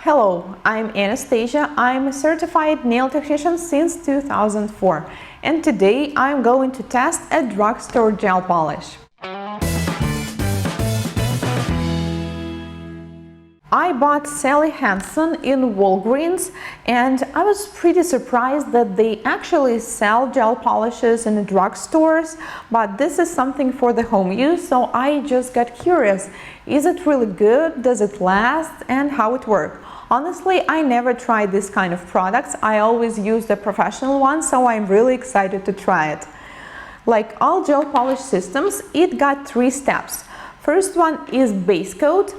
Hello, I'm Anastasia. I'm a certified nail technician since 2004, and today I'm going to test a drugstore gel polish. I bought Sally Hansen in Walgreens, and I was pretty surprised that they actually sell gel polishes in the drugstores, but this is something for the home use, so I just got curious. Is it really good? Does it last? And how it works? Honestly, I never tried this kind of products. I always use the professional ones, so I'm really excited to try it. Like all gel polish systems, it got 3 steps. First one is base coat.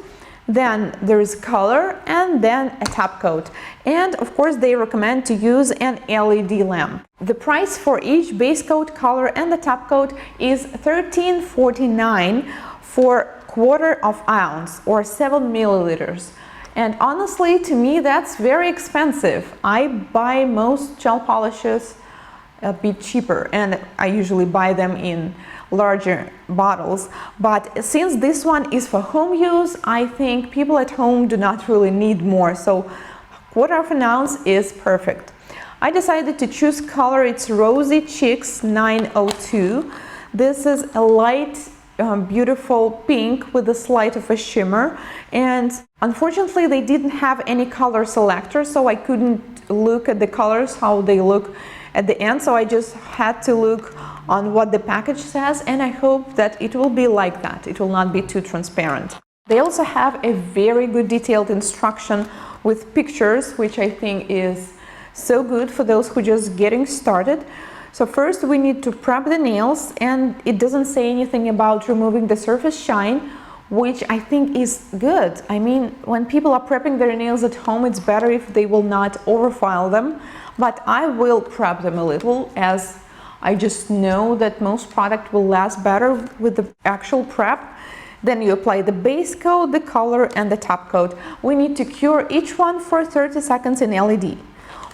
Then there is color, and then a top coat. And of course they recommend to use an LED lamp. The price for each base coat, color and the top coat is $13.49 for 1/4 ounce or 7 milliliters. And honestly, to me that's very expensive. I buy most gel polishes a bit cheaper, and I usually buy them in larger bottles, but since this one is for home use, I think people at home do not really need more, so 1/4 ounce is perfect. I decided to choose color. It's Rosy Cheeks 902. This is a light beautiful pink with a slight of a shimmer, and unfortunately they didn't have any color selector, so I couldn't look at the colors how they look at the end, so I just had to look on what the package says, and I hope that it will be like that. It will not be too transparent. They also have a very good detailed instruction with pictures, which I think is so good for those who just getting started. So first we need to prep the nails, and it doesn't say anything about removing the surface shine, which I think is good. I mean, when people are prepping their nails at home, it's better if they will not overfile them, but I will prep them a little, as I just know that most product will last better with the actual prep. Then you apply the base coat, the color and the top coat. We need to cure each one for 30 seconds in LED.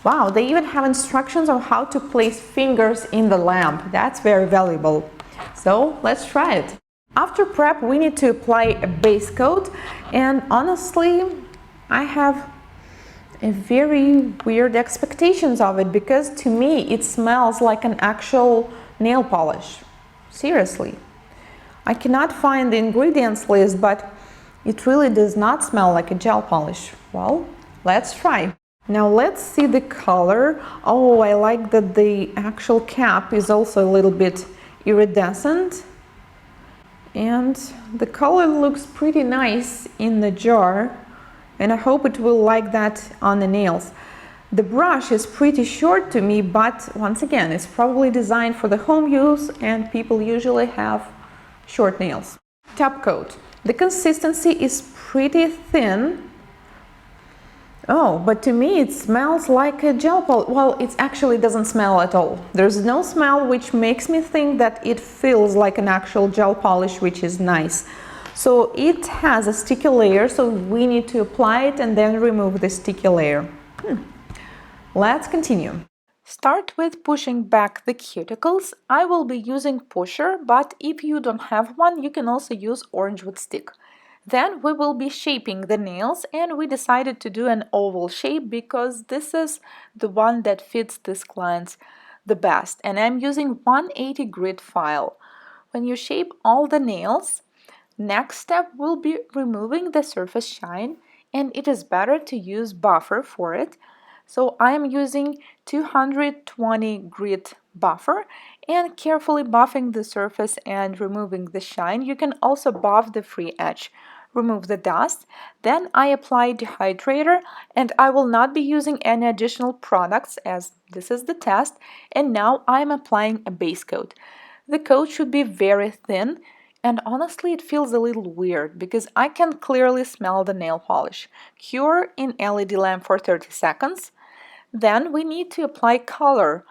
Wow, they even have instructions on how to place fingers in the lamp. That's very valuable. So let's try it. After prep, we need to apply a base coat, and honestly, I have a very weird expectations of it, because to me it smells like an actual nail polish. Seriously. I cannot find the ingredients list, but it really does not smell like a gel polish. Well, let's try. Now let's see the color. Oh, I like that the actual cap is also a little bit iridescent, and the color looks pretty nice in the jar, and I hope it will like that on the nails. The brush is pretty short to me, but once again, it's probably designed for the home use, and people usually have short nails. Top coat. The consistency is pretty thin. Oh, but to me it smells like a gel polish. Well, it actually doesn't smell at all. There's no smell, which makes me think that it feels like an actual gel polish, which is nice. So it has a sticky layer, so we need to apply it and then remove the sticky layer. Let's continue. Start with pushing back the cuticles. I will be using pusher, but if you don't have one, you can also use orange wood stick. Then we will be shaping the nails, and we decided to do an oval shape because this is the one that fits this client the best, and I'm using 180 grit file. When you shape all the nails, next step will be removing the surface shine, and it is better to use buffer for it. So I am using 220 grit buffer and carefully buffing the surface and removing the shine. You can also buff the free edge. Remove the dust. Then I apply dehydrator, and I will not be using any additional products as this is the test. And now I'm applying a base coat. The coat should be very thin, and honestly it feels a little weird because I can clearly smell the nail polish. Cure in LED lamp for 30 seconds. Then we need to apply color,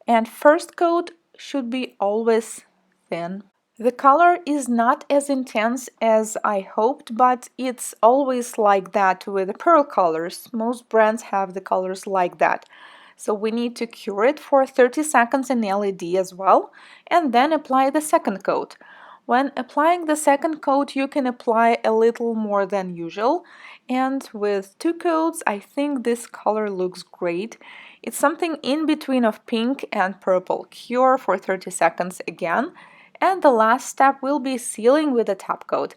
and first coat should be always thin. The color is not as intense as I hoped, but it's always like that with the pearl colors. Most brands have the colors like that. So we need to cure it for 30 seconds in LED as well, and then apply the second coat. When applying the second coat, you can apply a little more than usual, and with 2 coats, I think this color looks great. It's something in between of pink and purple. Cure for 30 seconds again, and the last step will be sealing with a top coat.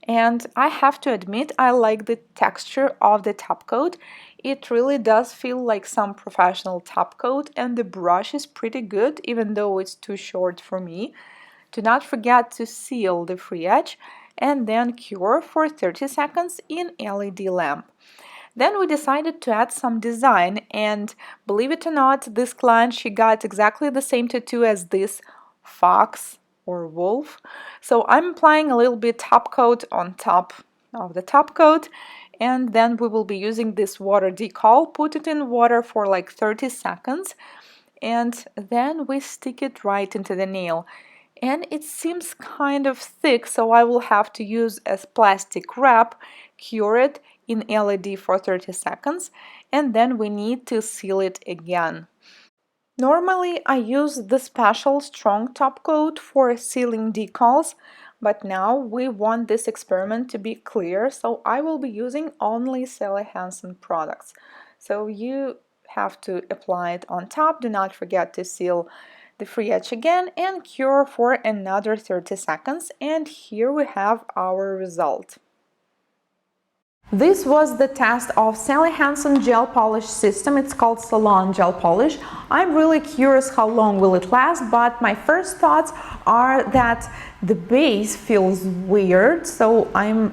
And I have to admit, I like the texture of the top coat. It really does feel like some professional top coat, and the brush is pretty good, even though it's too short for me. Do not forget to seal the free edge and then cure for 30 seconds in LED lamp. Then we decided to add some design, and believe it or not, this client, she got exactly the same tattoo as this fox or wolf. So I'm applying a little bit top coat on top of the top coat, and then we will be using this water decal. Put it in water for like 30 seconds, and then we stick it right into the nail. And it seems kind of thick, so I will have to use a plastic wrap, cure it in LED for 30 seconds, and then we need to seal it again. Normally I use the special strong top coat for sealing decals, but now we want this experiment to be clear, so I will be using only Sally Hansen products. So you have to apply it on top. Do not forget to seal the free edge again and cure for another 30 seconds, and here we have our result. This was the test of Sally Hansen gel polish system. It's called Salon Gel Polish. I'm really curious how long will it last, but my first thoughts are that the base feels weird, so I'm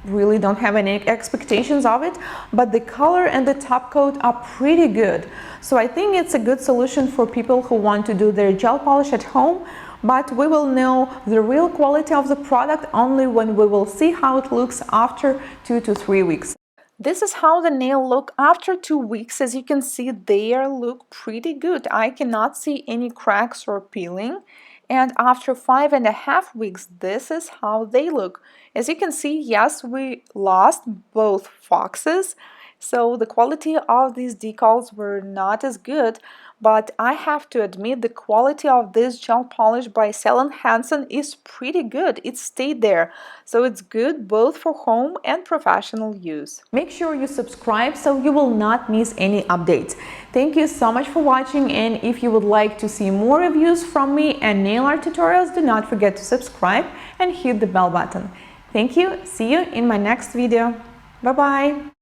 really don't have any expectations of it, but the color and the top coat are pretty good. So I think it's a good solution for people who want to do their gel polish at home, but we will know the real quality of the product only when we will see how it looks after 2 to 3 weeks. This is how the nail look after 2 weeks. As you can see, they look pretty good. I cannot see any cracks or peeling. And after 5.5 weeks, this is how they look. As you can see, yes, we lost both foxes, so the quality of these decals were not as good, but I have to admit the quality of this gel polish by Sally Hansen is pretty good. It stayed there, so it's good both for home and professional use. Make sure you subscribe so you will not miss any updates. Thank you so much for watching, and if you would like to see more reviews from me and nail art tutorials, do not forget to subscribe and hit the bell button. Thank you. See you in my next video. Bye bye.